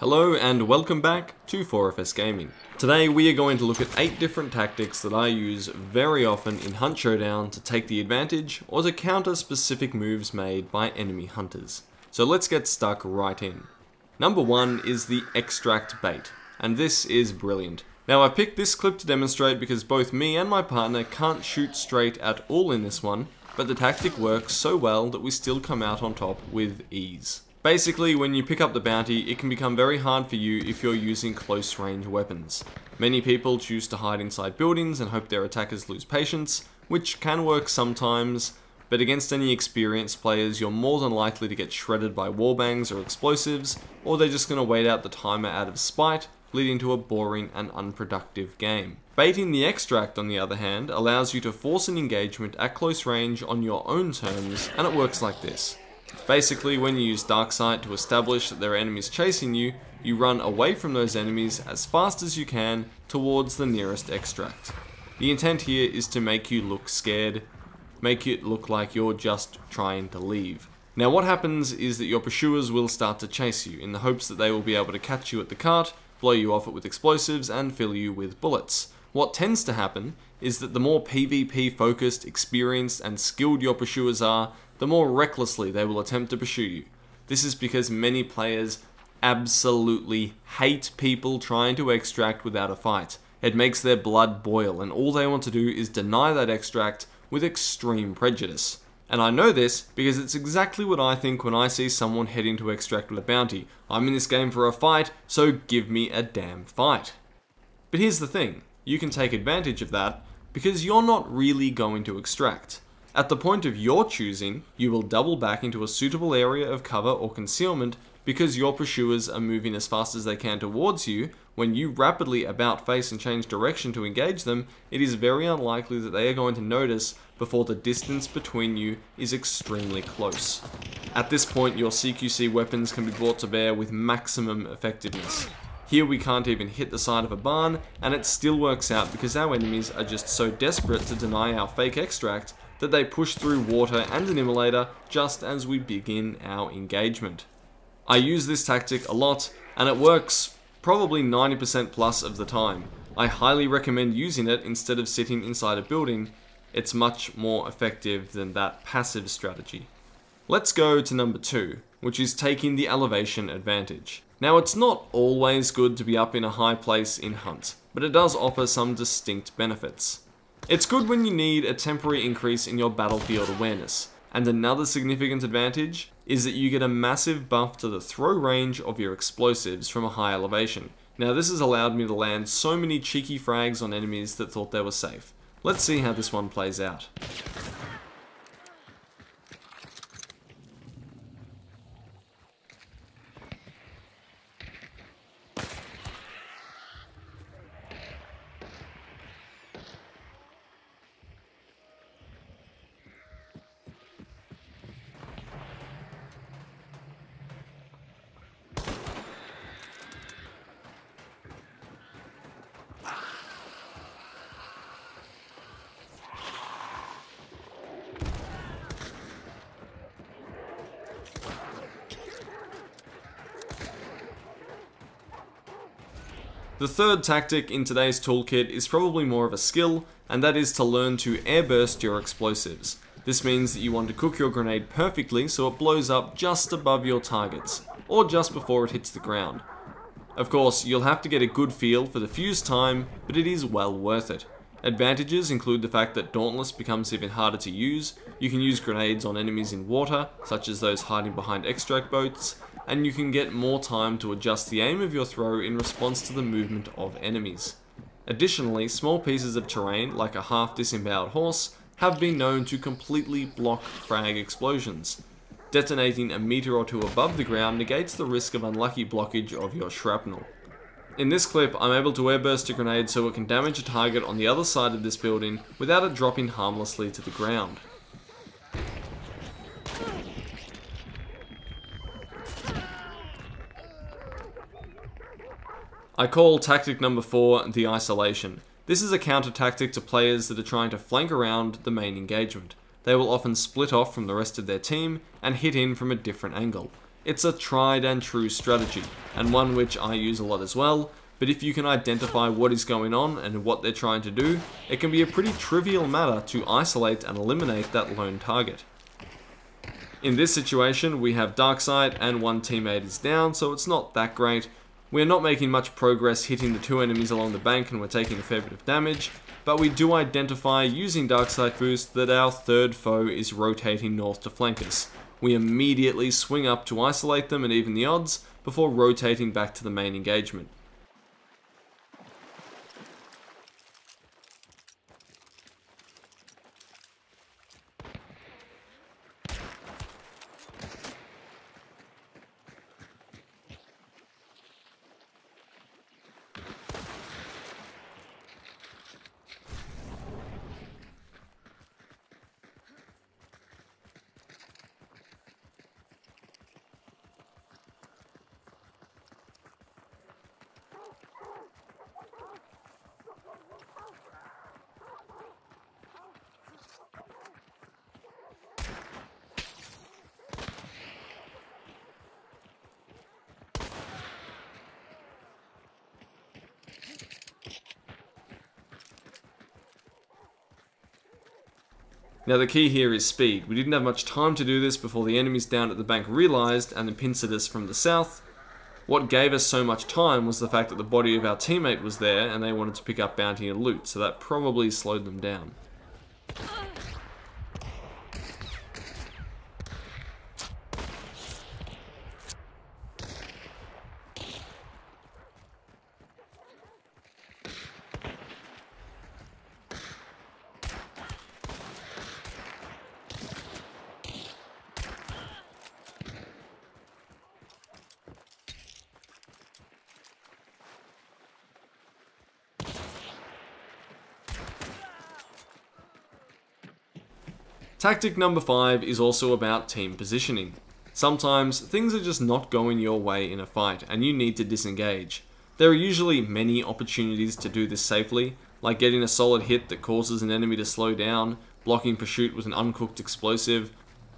Hello and welcome back to 4FS Gaming. Today we are going to look at 8 different tactics that I use very often in Hunt Showdown to take the advantage or to counter specific moves made by enemy hunters. So let's get stuck right in. Number 1 is the extract bait, and this is brilliant. Now I picked this clip to demonstrate because both me and my partner can't shoot straight at all in this one, but the tactic works so well that we still come out on top with ease. Basically, when you pick up the bounty, it can become very hard for you if you're using close range weapons. Many people choose to hide inside buildings and hope their attackers lose patience, which can work sometimes, but against any experienced players you're more than likely to get shredded by wallbangs or explosives, or they're just going to wait out the timer out of spite, leading to a boring and unproductive game. Baiting the extract, on the other hand, allows you to force an engagement at close range on your own terms, and it works like this. Basically, when you use dark sight to establish that there are enemies chasing you, you run away from those enemies as fast as you can towards the nearest extract. The intent here is to make you look scared, make it look like you're just trying to leave. Now what happens is that your pursuers will start to chase you in the hopes that they will be able to catch you at the cart, blow you off it with explosives and fill you with bullets. What tends to happen is that the more PvP focused, experienced and skilled your pursuers are, the more recklessly they will attempt to pursue you. This is because many players absolutely hate people trying to extract without a fight. It makes their blood boil and all they want to do is deny that extract with extreme prejudice. And I know this because it's exactly what I think when I see someone heading to extract with a bounty. I'm in this game for a fight, so give me a damn fight. But here's the thing, you can take advantage of that because you're not really going to extract. At the point of your choosing, you will double back into a suitable area of cover or concealment because your pursuers are moving as fast as they can towards you. When you rapidly about face and change direction to engage them, it is very unlikely that they are going to notice before the distance between you is extremely close. At this point, your CQC weapons can be brought to bear with maximum effectiveness. Here we can't even hit the side of a barn, and it still works out because our enemies are just so desperate to deny our fake extract that they push through water and an immolator just as we begin our engagement. I use this tactic a lot, and it works probably 90% plus of the time. I highly recommend using it instead of sitting inside a building. It's much more effective than that passive strategy. Let's go to number 2, which is taking the elevation advantage. Now it's not always good to be up in a high place in Hunt, but it does offer some distinct benefits. It's good when you need a temporary increase in your battlefield awareness, and another significant advantage is that you get a massive buff to the throw range of your explosives from a high elevation. Now this has allowed me to land so many cheeky frags on enemies that thought they were safe. Let's see how this one plays out. The third tactic in today's toolkit is probably more of a skill, and that is to learn to airburst your explosives. This means that you want to cook your grenade perfectly so it blows up just above your targets, or just before it hits the ground. Of course, you'll have to get a good feel for the fuse time, but it is well worth it. Advantages include the fact that Dauntless becomes even harder to use, you can use grenades on enemies in water, such as those hiding behind extract boats, and you can get more time to adjust the aim of your throw in response to the movement of enemies. Additionally, small pieces of terrain, like a half disemboweled horse, have been known to completely block frag explosions. Detonating a meter or two above the ground negates the risk of unlucky blockage of your shrapnel. In this clip, I'm able to airburst a grenade so it can damage a target on the other side of this building without it dropping harmlessly to the ground. I call tactic number 4 the isolation. This is a counter tactic to players that are trying to flank around the main engagement. They will often split off from the rest of their team and hit in from a different angle. It's a tried and true strategy, and one which I use a lot as well, but if you can identify what is going on and what they're trying to do, it can be a pretty trivial matter to isolate and eliminate that lone target. In this situation, we have Darkseid and one teammate is down, so it's not that great. We're not making much progress hitting the two enemies along the bank and we're taking a fair bit of damage, but we do identify using Darkseid boost that our third foe is rotating north to flank us. We immediately swing up to isolate them and even the odds, before rotating back to the main engagement. Now the key here is speed. We didn't have much time to do this before the enemies down at the bank realised and then pincered us from the south. What gave us so much time was the fact that the body of our teammate was there and they wanted to pick up bounty and loot, so that probably slowed them down. Tactic number 5 is also about team positioning. Sometimes things are just not going your way in a fight and you need to disengage. There are usually many opportunities to do this safely, like getting a solid hit that causes an enemy to slow down, blocking pursuit with an uncooked explosive,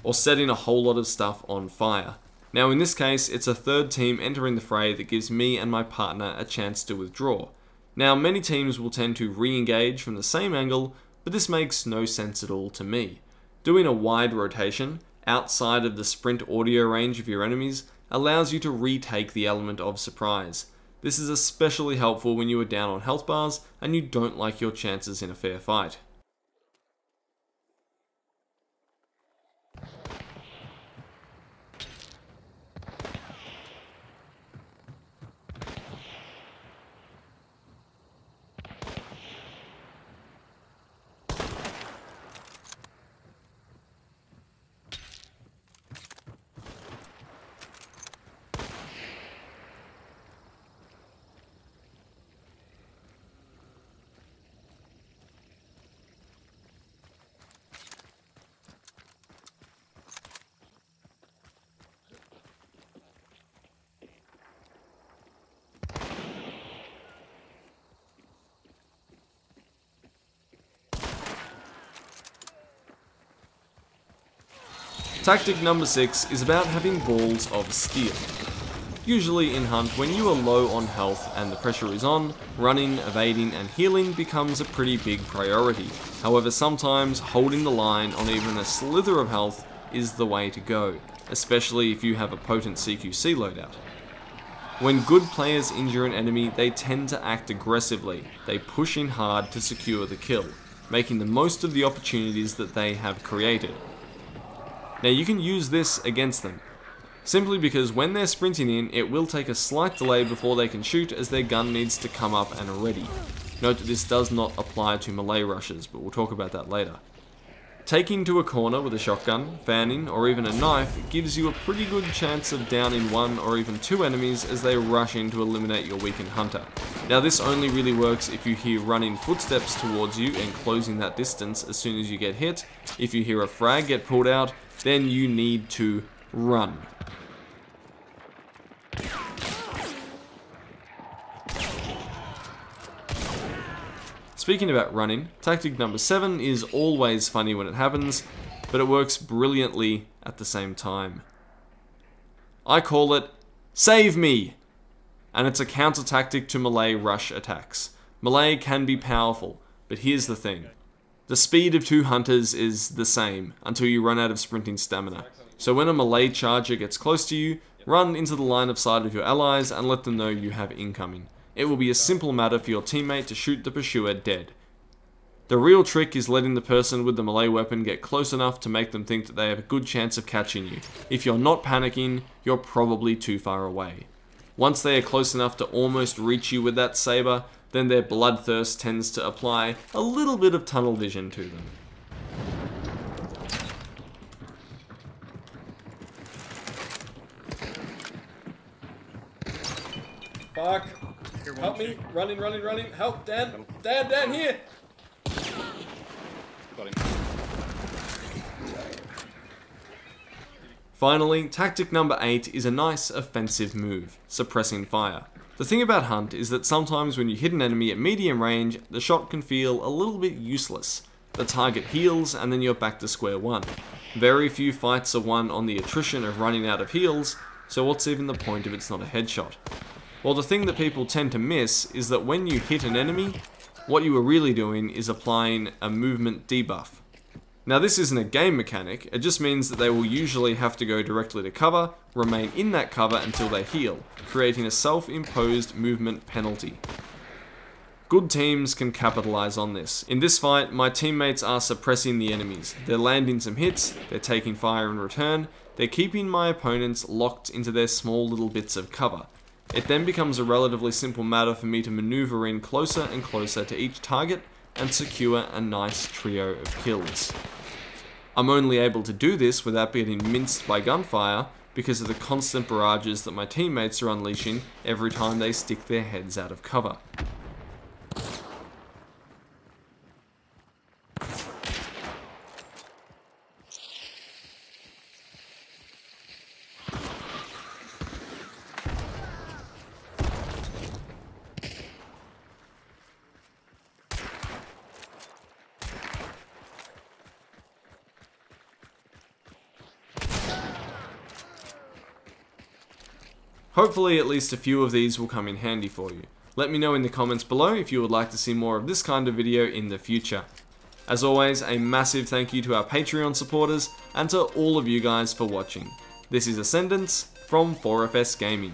or setting a whole lot of stuff on fire. Now in this case, it's a third team entering the fray that gives me and my partner a chance to withdraw. Now many teams will tend to re-engage from the same angle, but this makes no sense at all to me. Doing a wide rotation, outside of the sprint audio range of your enemies, allows you to retake the element of surprise. This is especially helpful when you are down on health bars and you don't like your chances in a fair fight. Tactic number 6 is about having balls of steel. Usually in Hunt, when you are low on health and the pressure is on, running, evading and healing becomes a pretty big priority. However, sometimes holding the line on even a slither of health is the way to go, especially if you have a potent CQC loadout. When good players injure an enemy, they tend to act aggressively. They push in hard to secure the kill, making the most of the opportunities that they have created. Now you can use this against them, simply because when they're sprinting in, it will take a slight delay before they can shoot as their gun needs to come up and ready. Note that this does not apply to melee rushes, but we'll talk about that later. Taking to a corner with a shotgun, fanning, or even a knife gives you a pretty good chance of downing one or even two enemies as they rush in to eliminate your weakened hunter. Now this only really works if you hear running footsteps towards you and closing that distance as soon as you get hit. If you hear a frag get pulled out, then you need to run. Speaking about running, tactic number 7 is always funny when it happens, but it works brilliantly at the same time. I call it Save Me! And it's a counter tactic to melee rush attacks. Melee can be powerful, but here's the thing. The speed of two hunters is the same until you run out of sprinting stamina. So when a melee charger gets close to you, run into the line of sight of your allies and let them know you have incoming. It will be a simple matter for your teammate to shoot the pursuer dead. The real trick is letting the person with the melee weapon get close enough to make them think that they have a good chance of catching you. If you're not panicking, you're probably too far away. Once they are close enough to almost reach you with that saber, then their bloodthirst tends to apply a little bit of tunnel vision to them. Fuck. Help me. Running. Help, Dan. Dan, here. Got him. Finally, tactic number 8 is a nice offensive move, suppressing fire. The thing about Hunt is that sometimes when you hit an enemy at medium range, the shot can feel a little bit useless. The target heals and then you're back to square one. Very few fights are won on the attrition of running out of heals, so what's even the point if it's not a headshot? Well, the thing that people tend to miss is that when you hit an enemy, what you are really doing is applying a movement debuff. Now this isn't a game mechanic, it just means that they will usually have to go directly to cover, remain in that cover until they heal, creating a self-imposed movement penalty. Good teams can capitalize on this. In this fight, my teammates are suppressing the enemies. They're landing some hits, they're taking fire in return, they're keeping my opponents locked into their small little bits of cover. It then becomes a relatively simple matter for me to maneuver in closer and closer to each target and secure a nice trio of kills. I'm only able to do this without getting minced by gunfire because of the constant barrages that my teammates are unleashing every time they stick their heads out of cover. Hopefully at least a few of these will come in handy for you. Let me know in the comments below if you would like to see more of this kind of video in the future. As always, a massive thank you to our Patreon supporters and to all of you guys for watching. This is Ascendance from 4FS Gaming.